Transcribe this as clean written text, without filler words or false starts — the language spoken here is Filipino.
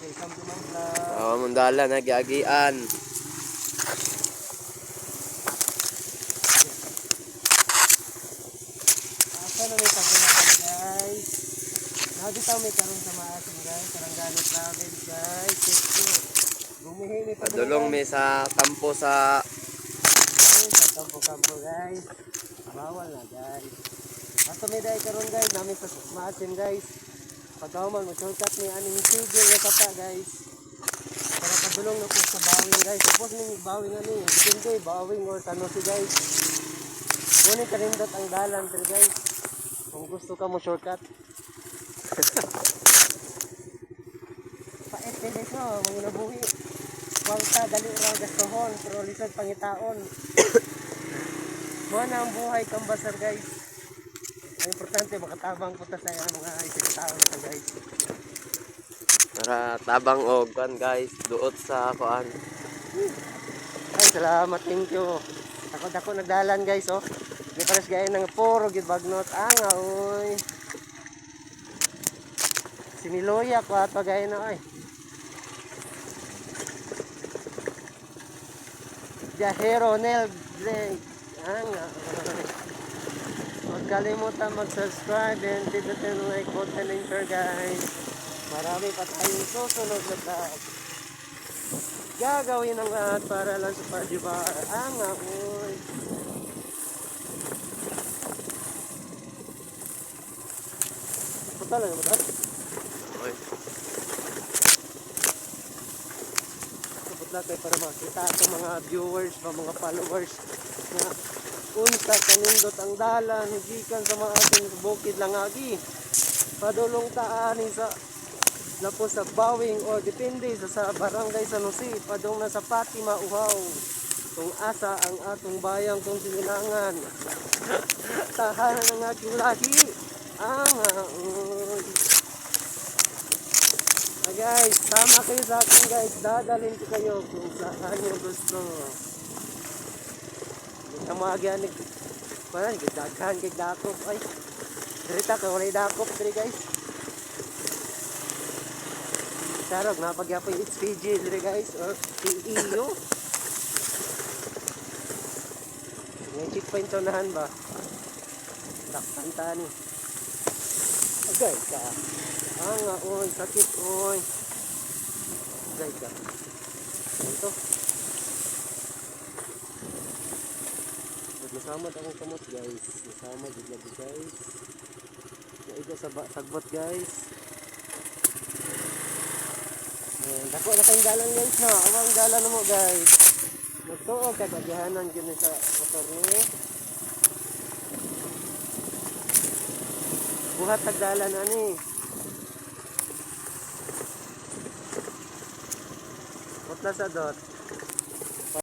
Isang dumangla. Oo, mundala na giagian. Asa na may pagdala guys. Nabitaw may karon sa maasin guys. Sarangani Travels guys. Gumihi may pagdala. Padulong mi sa kampo sa Sa kampo-kampo guys. Bawal na guys. Ato may dahil karon guys. Namin sa maasin guys. Pagkahuman mag-shortcut ni aning sigil na tata guys. Para padulong na po sa bawing guys. Tapos may bawing ano eh. Depende bawing or tanosi guys. Ngunit kanindot ang dalan pero guys. Kung gusto ka mo shortcut. Pait guys no. Mga nabuhi. Kwalta dali raw gastohon. Pero lisod pangitaon. Mga na ang buhay kambasar guys. Ang importante makatabang po ta sa mga isang tao na guys. para tabang og kan guys, duot sa kuan. Ay salamat, thank you. Dako nagdalan guys oh. Di pares gaya ng puro gid bagnot anga oy. Siniloya ko ato gaya na ay. Jahero Nel Drake anga oy. Huwag kalimutan mag-subscribe and pindutin ang like button later guys. Marami pa tayong susunod na vlog. Gagawin ang lahat para lang sa Parjibar. Anga oy. Punta lang ba? Oy. Sabot lang tayo para makita itong mga viewers, mga followers na unsa kanindot ang dalan gikan sa mga ating bukid langagi. Padulong taan sa napo sa Bawing or depende sa barangay San Jose. Padung na sa Fatima Uhaw. Kung asa ang atong bayang kung sinilangan. Tahanan ng aking lahi. Guys, tama kayo sa akin guys. Dadalhin ko kayo kung saan nyo gusto. Ang mga gyanig. Parang gidaghan kay dakop. Ay, dirita ka wala dakop diri guys. Sarap na pagyapoy HPG diri guys or PEO. May checkpoint unahan ba? Dakpan ni. Agay ka. Anga oy, sakit oy. Agay ka. Ito. Nasamad akong kamot guys. Nasamad lagi guys. Naiga sa sagbot guys. Dako na kayong dalan guys no. Awang dalan mo guys. Magtuog kagagyahanan dyan sa motor ni. Buhat tagdalan ani. Putla sa dot.